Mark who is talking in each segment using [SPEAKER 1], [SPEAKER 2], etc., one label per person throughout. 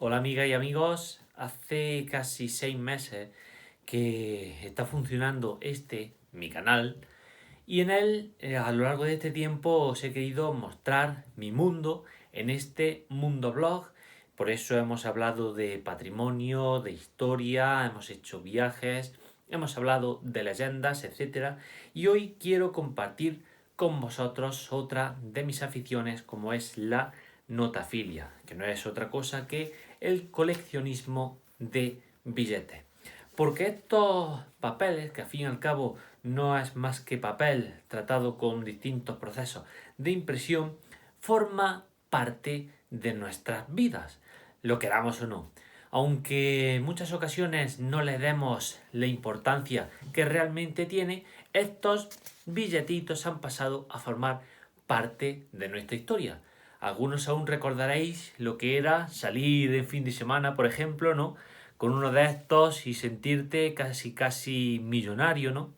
[SPEAKER 1] Hola amigas y amigos, hace casi 6 meses que está funcionando mi canal, y en él a lo largo de este tiempo os he querido mostrar mi mundo en este mundo blog. Por eso hemos hablado de patrimonio, de historia, hemos hecho viajes, hemos hablado de leyendas, etcétera. Y hoy quiero compartir con vosotros otra de mis aficiones, como es la notafilia, que no es otra cosa que el coleccionismo de billetes. Porque estos papeles, que al fin y al cabo no es más que papel tratado con distintos procesos de impresión, forma parte de nuestras vidas, lo queramos o no. Aunque en muchas ocasiones no le demos la importancia que realmente tiene, estos billetitos han pasado a formar parte de nuestra historia. Algunos aún recordaréis lo que era salir en fin de semana, por ejemplo, ¿no? Con uno de estos y sentirte casi millonario, ¿no?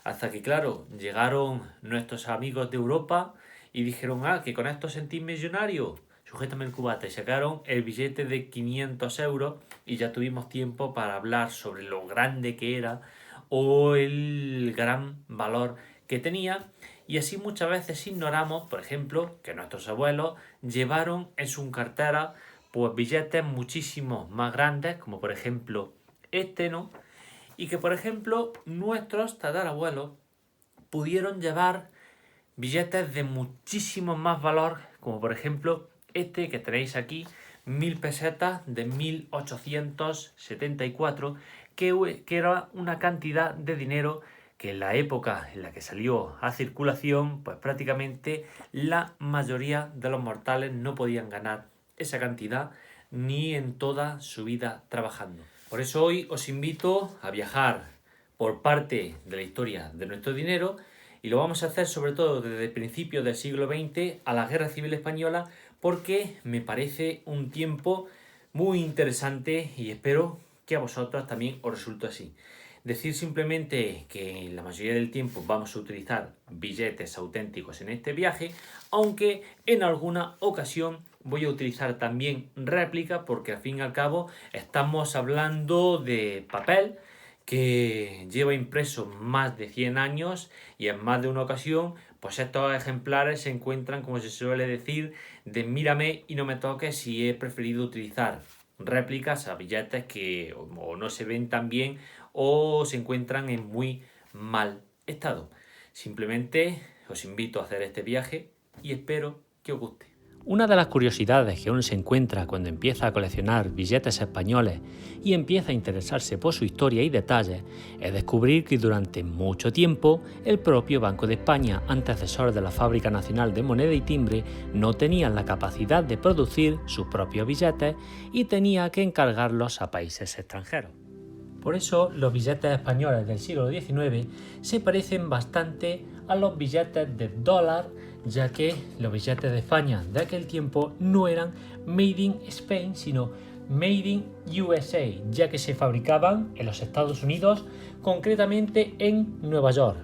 [SPEAKER 1] Hasta que, claro, llegaron nuestros amigos de Europa y dijeron, que con esto sentís millonario. Sujétame el cubata, y sacaron el billete de 500 euros y ya tuvimos tiempo para hablar sobre lo grande que era o el gran valor que tenía. Y así muchas veces ignoramos, por ejemplo, que nuestros abuelos llevaron en su cartera pues billetes muchísimo más grandes, como por ejemplo este, ¿no? Y que, por ejemplo, nuestros tatarabuelos pudieron llevar billetes de muchísimo más valor, como por ejemplo este que tenéis aquí, 1000 pesetas de 1874, que era una cantidad de dinero que en la época en la que salió a circulación, pues prácticamente la mayoría de los mortales no podían ganar esa cantidad ni en toda su vida trabajando. Por eso hoy os invito a viajar por parte de la historia de nuestro dinero, y lo vamos a hacer sobre todo desde principios del siglo XX a la Guerra Civil Española, porque me parece un tiempo muy interesante y espero que a vosotros también os resulte así. Decir simplemente que en la mayoría del tiempo vamos a utilizar billetes auténticos en este viaje, aunque en alguna ocasión voy a utilizar también réplica, porque al fin y al cabo estamos hablando de papel que lleva impreso más de 100 años, y en más de una ocasión pues estos ejemplares se encuentran, como se suele decir, de mírame y no me toques, y he preferido utilizar réplicas a billetes que o no se ven tan bien o se encuentran en muy mal estado. Simplemente os invito a hacer este viaje y espero que os guste.
[SPEAKER 2] Una de las curiosidades que uno se encuentra cuando empieza a coleccionar billetes españoles y empieza a interesarse por su historia y detalles es descubrir que durante mucho tiempo el propio Banco de España, antecesor de la Fábrica Nacional de Moneda y Timbre, no tenía la capacidad de producir sus propios billetes y tenía que encargarlos a países extranjeros. Por eso los billetes españoles del siglo XIX se parecen bastante a los billetes de dólar, ya que los billetes de España de aquel tiempo no eran Made in Spain, sino Made in USA, ya que se fabricaban en los Estados Unidos, concretamente en Nueva York,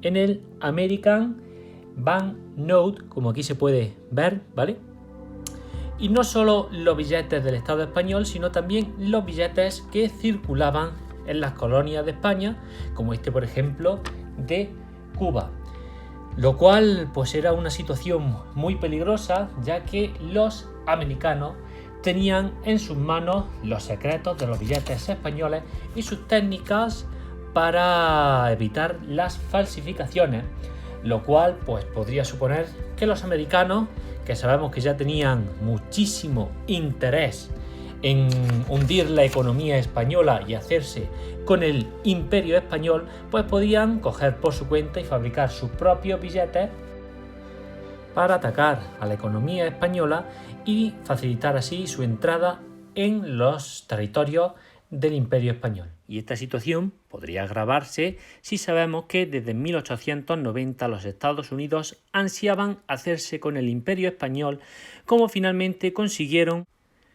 [SPEAKER 2] en el American Banknote, como aquí se puede ver, ¿vale? Y no solo los billetes del Estado español, sino también los billetes que circulaban en las colonias de España, como este, por ejemplo, de Cuba. Lo cual pues era una situación muy peligrosa, ya que los americanos tenían en sus manos los secretos de los billetes españoles y sus técnicas para evitar las falsificaciones, lo cual pues podría suponer que los americanos, que sabemos que ya tenían muchísimo interés en hundir la economía española y hacerse con el imperio español, pues podían coger por su cuenta y fabricar sus propios billetes para atacar a la economía española y facilitar así su entrada en los territorios del Imperio Español. Y esta situación podría agravarse si sabemos que desde 1890 los Estados Unidos ansiaban hacerse con el Imperio Español, como finalmente consiguieron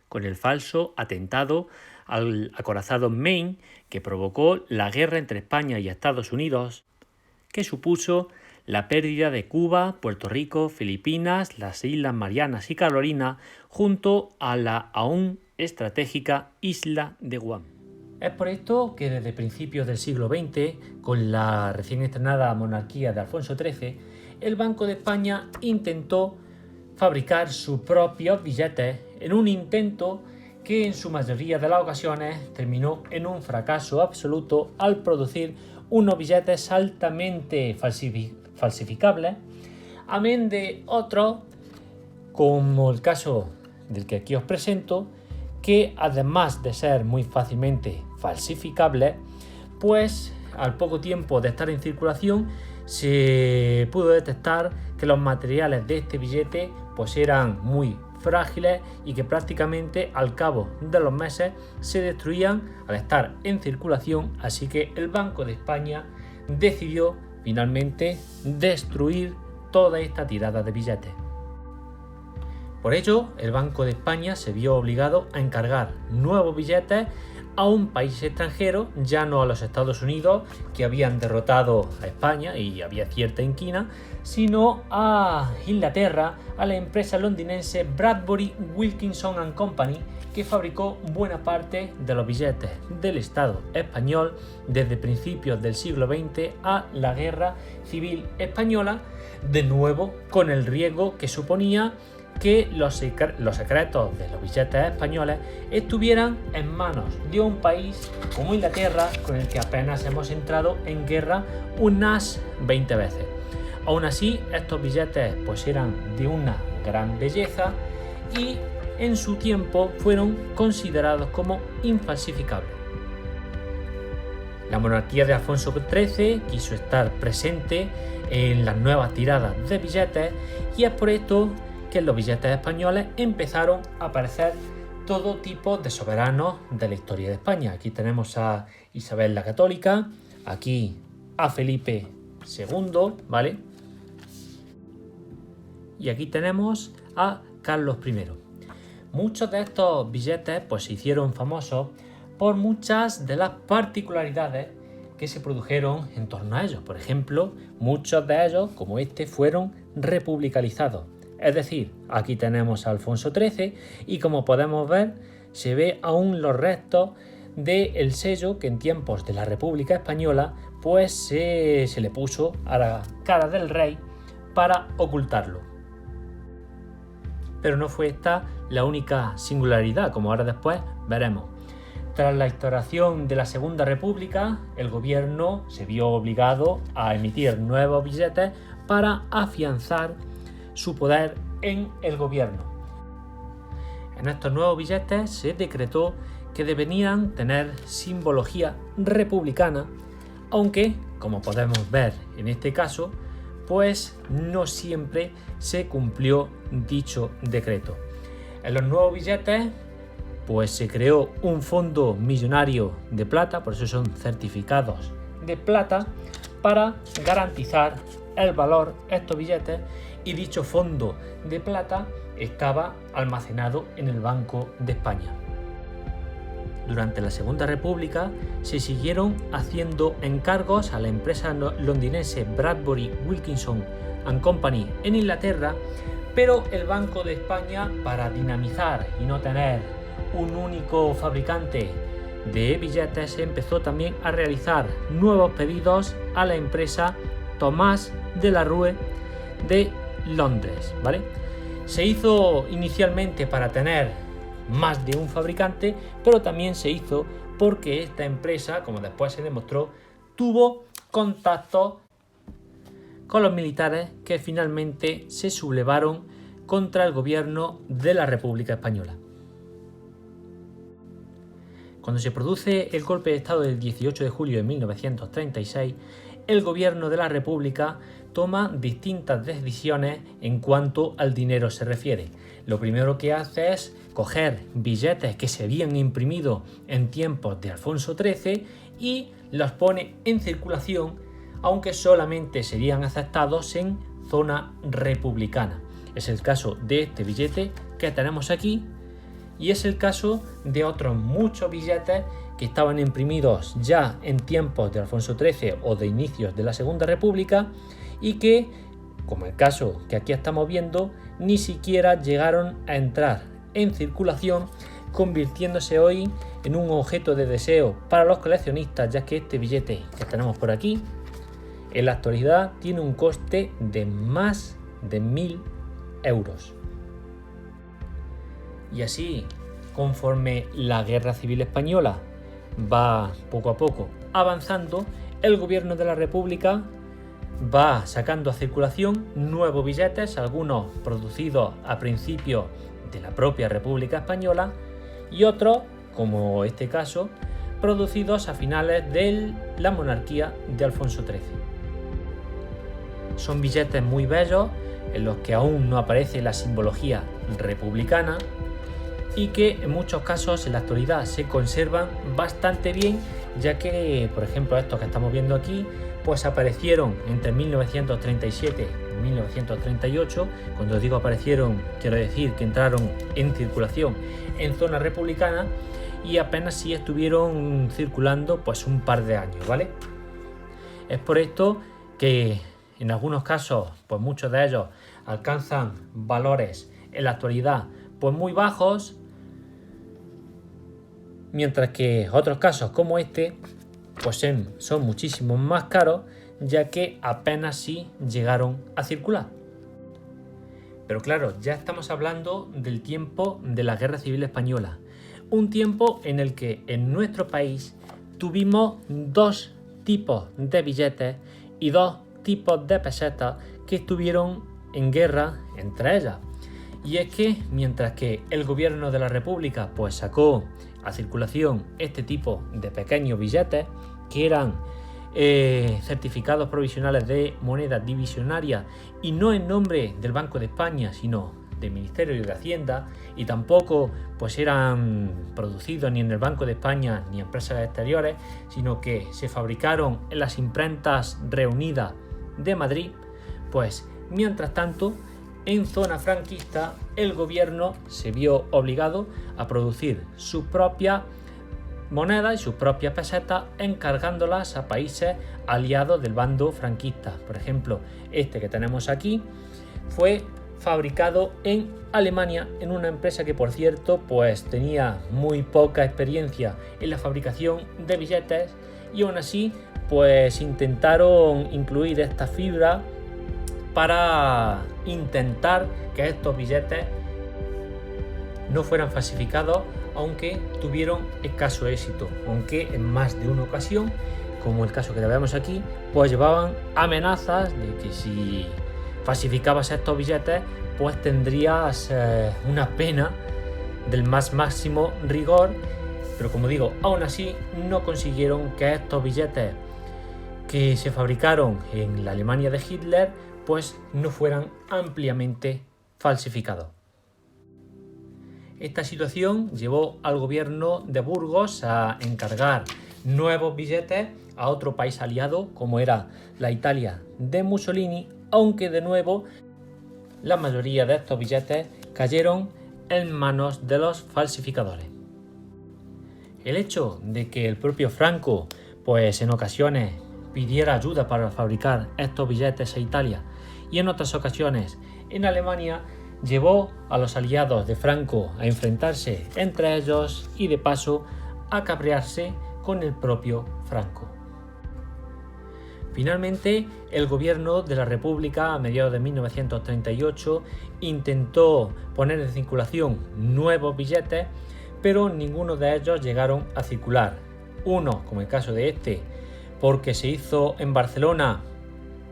[SPEAKER 2] con el falso atentado al acorazado Maine, que provocó la guerra entre España y Estados Unidos, que supuso la pérdida de Cuba, Puerto Rico, Filipinas, las Islas Marianas y Carolina, junto a la aún estratégica isla de Guam. Es por esto que desde principios del siglo XX, con la recién estrenada monarquía de Alfonso XIII, el Banco de España intentó fabricar sus propios billetes en un intento que en su mayoría de las ocasiones terminó en un fracaso absoluto al producir unos billetes altamente falsificables, amén de otros, como el caso del que aquí os presento, que además de ser muy fácilmente falsificables, pues al poco tiempo de estar en circulación se pudo detectar que los materiales de este billete pues eran muy frágiles y que prácticamente al cabo de los meses se destruían al estar en circulación, así que el Banco de España decidió finalmente destruir toda esta tirada de billetes. Por ello, el Banco de España se vio obligado a encargar nuevos billetes a un país extranjero, ya no a los Estados Unidos, que habían derrotado a España y había cierta inquina, sino a Inglaterra, a la empresa londinense Bradbury Wilkinson & Company, que fabricó buena parte de los billetes del Estado español desde principios del siglo XX a la Guerra Civil Española, de nuevo con el riesgo que suponía que los secretos de los billetes españoles estuvieran en manos de un país como Inglaterra, con el que apenas hemos entrado en guerra unas 20 veces. Aún así, estos billetes pues eran de una gran belleza y en su tiempo fueron considerados como infalsificables. La monarquía de Alfonso XIII quiso estar presente en las nuevas tiradas de billetes y es por esto que en los billetes españoles empezaron a aparecer todo tipo de soberanos de la historia de España. Aquí tenemos a Isabel la Católica, aquí a Felipe II, ¿vale? Y aquí tenemos a Carlos I. Muchos de estos billetes pues se hicieron famosos por muchas de las particularidades que se produjeron en torno a ellos. Por ejemplo, muchos de ellos, como este, fueron republicanizados. Es decir, aquí tenemos a Alfonso XIII y como podemos ver se ve aún los restos del sello que en tiempos de la República Española pues se le puso a la cara del rey para ocultarlo. Pero no fue esta la única singularidad, como ahora después veremos. Tras la instauración de la Segunda República, el gobierno se vio obligado a emitir nuevos billetes para afianzar su poder en el gobierno. En estos nuevos billetes se decretó que deberían tener simbología republicana, aunque, como podemos ver en este caso, pues no siempre se cumplió dicho decreto. En los nuevos billetes pues se creó un fondo millonario de plata, por eso son certificados de plata, para garantizar el valor de estos billetes, y dicho fondo de plata estaba almacenado en el Banco de España. Durante la Segunda República se siguieron haciendo encargos a la empresa londinense Bradbury Wilkinson & Company en Inglaterra, pero el Banco de España, para dinamizar y no tener un único fabricante de billetes, empezó también a realizar nuevos pedidos a la empresa Thomas de la Rue de Londres, ¿vale? Se hizo inicialmente para tener más de un fabricante, pero también se hizo porque esta empresa, como después se demostró, tuvo contacto con los militares que finalmente se sublevaron contra el gobierno de la República Española. Cuando se produce el golpe de Estado del 18 de julio de 1936, el gobierno de la República toma distintas decisiones en cuanto al dinero se refiere. Lo primero que hace es coger billetes que se habían imprimido en tiempos de Alfonso XIII y los pone en circulación, aunque solamente serían aceptados en zona republicana. Es el caso de este billete que tenemos aquí y es el caso de otros muchos billetes que estaban imprimidos ya en tiempos de Alfonso XIII o de inicios de la Segunda República y que, como el caso que aquí estamos viendo, ni siquiera llegaron a entrar en circulación, convirtiéndose hoy en un objeto de deseo para los coleccionistas, ya que este billete que tenemos por aquí en la actualidad tiene un coste de más de 1.000 euros. Y así, conforme la Guerra Civil Española va poco a poco avanzando, el gobierno de la República va sacando a circulación nuevos billetes, algunos producidos a principios de la propia República Española y otros, como este caso, producidos a finales de la monarquía de Alfonso XIII. Son billetes muy bellos en los que aún no aparece la simbología republicana y que en muchos casos en la actualidad se conservan bastante bien, ya que, por ejemplo, estos que estamos viendo aquí, pues aparecieron entre 1937 y 1938. Cuando digo aparecieron, quiero decir que entraron en circulación en zona republicana y apenas sí estuvieron circulando pues un par de años, ¿vale? Es por esto que en algunos casos, pues muchos de ellos alcanzan valores en la actualidad pues muy bajos, mientras que otros casos como este pues son muchísimo más caros, ya que apenas sí llegaron a circular. Pero claro, ya estamos hablando del tiempo de la Guerra Civil Española, un tiempo en el que en nuestro país tuvimos dos tipos de billetes y dos tipos de pesetas que estuvieron en guerra entre ellas. Y es que mientras que el gobierno de la República pues sacó a circulación este tipo de pequeños billetes que eran certificados provisionales de moneda divisionaria y no en nombre del Banco de España, sino del Ministerio de Hacienda, y tampoco pues eran producidos ni en el Banco de España ni en empresas exteriores, sino que se fabricaron en las imprentas reunidas de Madrid, pues mientras tanto en zona franquista el gobierno se vio obligado a producir su propia moneda y sus propias pesetas, encargándolas a países aliados del bando franquista. Por ejemplo, este que tenemos aquí fue fabricado en Alemania en una empresa que, por cierto, pues tenía muy poca experiencia en la fabricación de billetes, y aún así pues intentaron incluir esta fibra para intentar que estos billetes no fueran falsificados, aunque tuvieron escaso éxito, aunque en más de una ocasión, como el caso que vemos aquí, pues llevaban amenazas de que si falsificabas estos billetes pues tendrías una pena del más máximo rigor. Pero como digo, aún así no consiguieron que estos billetes que se fabricaron en la Alemania de Hitler pues no fueran ampliamente falsificados. Esta situación llevó al gobierno de Burgos a encargar nuevos billetes a otro país aliado, como era la Italia de Mussolini, aunque de nuevo la mayoría de estos billetes cayeron en manos de los falsificadores. El hecho de que el propio Franco, pues en ocasiones pidiera ayuda para fabricar estos billetes a Italia y en otras ocasiones en Alemania, llevó a los aliados de Franco a enfrentarse entre ellos y de paso a cabrearse con el propio Franco. Finalmente, el gobierno de la República a mediados de 1938 intentó poner en circulación nuevos billetes, pero ninguno de ellos llegaron a circular. Uno, como el caso de este, porque se hizo en Barcelona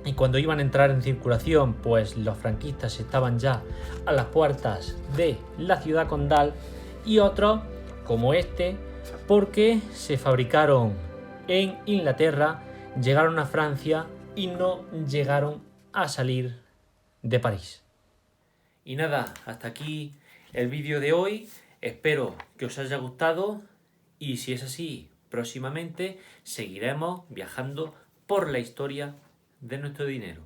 [SPEAKER 2] y cuando iban a entrar en circulación, pues los franquistas estaban ya a las puertas de la ciudad condal, y otro, como este, porque se fabricaron en Inglaterra, llegaron a Francia y no llegaron a salir de París. Y nada, hasta aquí el vídeo de hoy. Espero que os haya gustado y si es así, próximamente seguiremos viajando por la historia de nuestro dinero.